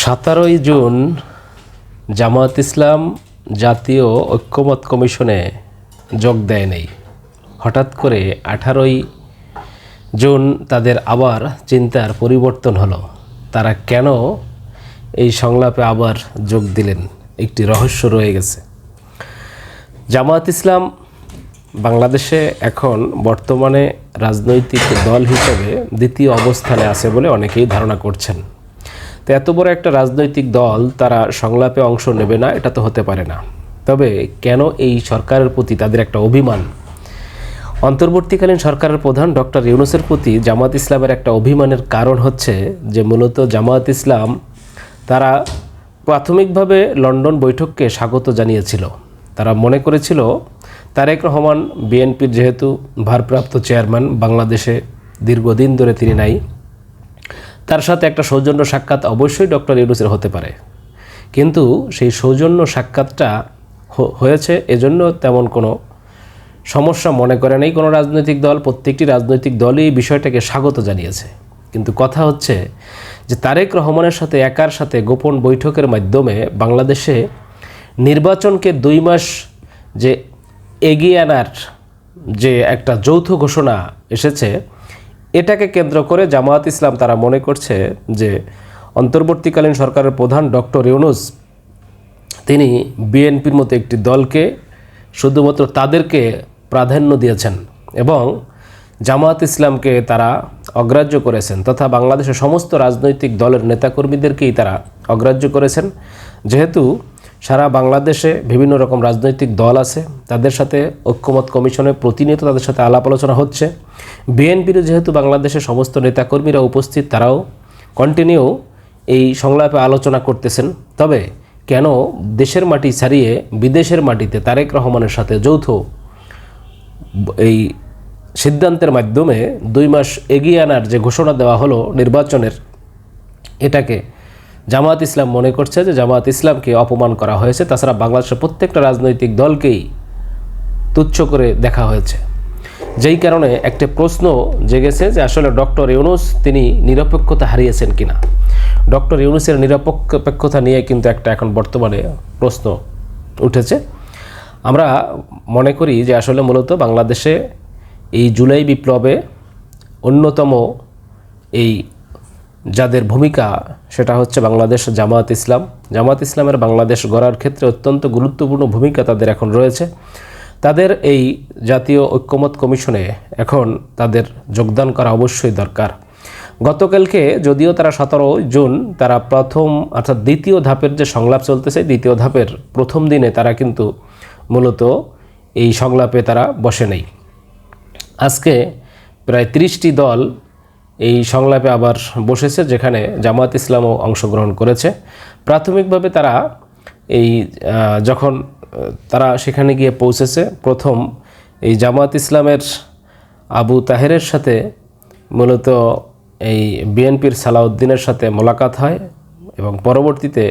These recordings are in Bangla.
17ই জুন জামায়াত ইসলাম জাতীয় ঐক্যমত কমিশনে যোগ দেয় নাই। হঠাৎ করে 18ই জুন তাদের আবার চিন্তার পরিবর্তন হলো। তারা কেন এই সংলাপে আবার যোগ দিলেন, একটি রহস্য রয়ে গেছে। জামায়াত ইসলাম বাংলাদেশে এখন বর্তমানে রাজনৈতিক দল হিসেবে দ্বিতীয় অবস্থানে আছে বলে অনেকেই ধারণা করছেন। তো এত বড় একটা রাজনৈতিক দল তারা সংলাপে অংশ নেবে না, এটা তো হতে পারে না। তবে কেন এই সরকারের প্রতি তাদের একটা অভিমান? অন্তর্বর্তীকালীন সরকারের প্রধান ডক্টর ইউনূসের প্রতি জামায়াত ইসলামের একটা অভিমানের কারণ হচ্ছে যে মূলত জামায়াত ইসলাম তারা প্রাথমিকভাবে লন্ডন বৈঠককে স্বাগত জানিয়েছিল। তারা মনে করেছিল তারেক রহমান বিএনপির যেহেতু ভারপ্রাপ্ত চেয়ারম্যান, বাংলাদেশে দীর্ঘদিন ধরে তিনি নাই, তার সাথে একটা সৌজন্য সাক্ষাৎ অবশ্যই ডক্টর ইউনূসের হতে পারে। কিন্তু সেই সৌজন্য সাক্ষাৎটা হয়েছে এজন্য তেমন কোনো সমস্যা মনে করে নেই কোনো রাজনৈতিক দল। প্রত্যেকটি রাজনৈতিক দলই এই বিষয়টাকে স্বাগত জানিয়েছে। কিন্তু কথা হচ্ছে যে তারেক রহমানের সাথে একার সাথে গোপন বৈঠকের মাধ্যমে বাংলাদেশে নির্বাচনকে 2 মাস যে এগিয়ে আনার যে একটা যৌথ ঘোষণা এসেছে, এটাকে কেন্দ্র করে জামায়াত ইসলাম তারা মনে করছে যে অন্তর্বর্তীকালীন সরকারের প্রধান ডক্টর ইউনূস তিনি বিএনপির মতো একটি দলকে শুধুমাত্র তাদেরকে প্রাধান্য দিয়েছেন এবং জামায়াত ইসলামকে তারা অগ্রাহ্য করেছেন, তথা বাংলাদেশের সমস্ত রাজনৈতিক দলের নেতাকর্মীদেরকেই তারা অগ্রাহ্য করেছেন। যেহেতু সারা বাংলাদেশে বিভিন্ন রকম রাজনৈতিক দল আছে, তাদের সাথে ঐক্যমত কমিশনে প্রতিনিয়ত তাদের সাথে আলাপ আলোচনা হচ্ছে। বিএনপিরও যেহেতু বাংলাদেশের সমস্ত নেতাকর্মীরা উপস্থিত, তারাও কন্টিনিউ এই সংলাপে আলোচনা করতেছেন। তবে কেন দেশের মাটি ছাড়িয়ে বিদেশের মাটিতে তারেক রহমানের সাথে যৌথ এই সিদ্ধান্তের মাধ্যমে 2 মাস এগিয়ে আনার যে ঘোষণা দেওয়া হলো নির্বাচনের, এটাকে জামায়াত ইসলাম মনে করছে যে জামায়াত ইসলামকে অপমান করা হয়েছে। তাছাড়া বাংলাদেশের প্রত্যেকটা রাজনৈতিক দলকেই তুচ্ছ করে দেখা হয়েছে, যেই কারণে একটা প্রশ্ন জেগেছে যে আসলে ডক্টর ইউনূস তিনি নিরপেক্ষতা হারিয়েছেন কিনা। ডক্টর ইউনূসের নিরপেক্ষতা নিয়ে কিন্তু একটা এখন বর্তমানে প্রশ্ন উঠেছে। আমরা মনে করি যে আসলে মূলত বাংলাদেশে এই জুলাই বিপ্লবে অন্যতম এই যাদের ভূমিকা সেটা হচ্ছে বাংলাদেশ জামায়াত ইসলাম। জামায়াত ইসলামের বাংলাদেশ গড়ার ক্ষেত্রে অত্যন্ত গুরুত্বপূর্ণ ভূমিকা তাদের এখন রয়েছে। তাদের এই জাতীয় ঐক্যমত কমিশনে এখন তাদের যোগদান করা অবশ্যই দরকার। গতকালকে যদিও তারা 17 জুন তারা প্রথম অর্থাৎ দ্বিতীয় ধাপের যে সংলাপ চলতেছে, দ্বিতীয় ধাপের প্রথম দিনে তারা কিন্তু মূলত এই সংলাপে তারা বসে নেই। আজকে প্রায় 30টি দল এই সংলাপে আবার বসেছে, যেখানে জামায়াত ইসলামও অংশগ্রহণ করেছে। প্রাথমিকভাবে তারা এই যখন তারা সেখানে গিয়ে পৌঁছেছে, প্রথম এই জামায়াত ইসলামের আবু তাহেরের সাথে মূলত এই বিএনপির সালাউদ্দিনের সাথে মোলাকাত হয় এবং পরবর্তীতে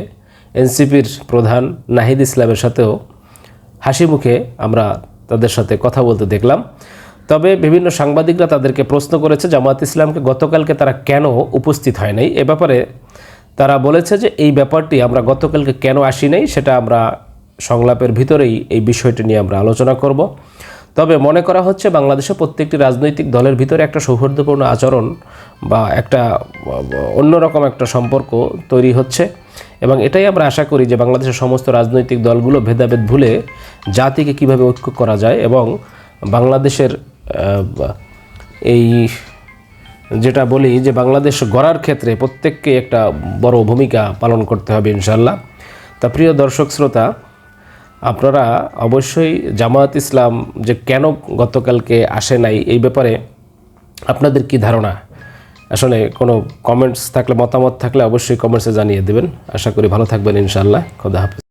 এনসিপির প্রধান নাহিদ ইসলামের সাথেও হাসি মুখে আমরা তাদের সাথে কথা বলতে দেখলাম। তবে বিভিন্ন সাংবাদিকরা তাদেরকে প্রশ্ন করেছে জামায়াত ইসলামকে গতকালকে তারা কেন উপস্থিত হয় নাই। এ ব্যাপারে তারা বলেছে যে এই ব্যাপারটি আমরা গতকালকে কেন আসি নাই সেটা আমরা সংলাপের ভিতরেই এই বিষয়টি নিয়ে আমরা আলোচনা করব। তবে মনে করা হচ্ছে বাংলাদেশে প্রত্যেকটি রাজনৈতিক দলের ভিতরে একটা সৌহার্দ্যপূর্ণ আচরণ বা একটা অন্যরকম একটা সম্পর্ক তৈরি হচ্ছে এবং এটাই আমরা আশা করি যে বাংলাদেশের সমস্ত রাজনৈতিক দলগুলো ভেদাভেদ ভুলে জাতিকে কিভাবে ঐক্য করা যায় এবং বাংলাদেশের এই যেটা বলি যে বাংলাদেশ গড়ার ক্ষেত্রে প্রত্যেককে একটা বড় ভূমিকা পালন করতে হবে ইনশাল্লাহ। তা প্রিয় দর্শক শ্রোতা, আপনারা অবশ্যই জামায়াত ইসলাম যে কেন গতকালকে আসে নাই এই ব্যাপারে আপনাদের কি ধারণা, আসলে কোনো কমেন্টস থাকলে, মতামত থাকলে অবশ্যই কমেন্টসে জানিয়ে দেবেন। আশা করি ভালো থাকবেন ইনশাল্লাহ। খোদা হাফেজ।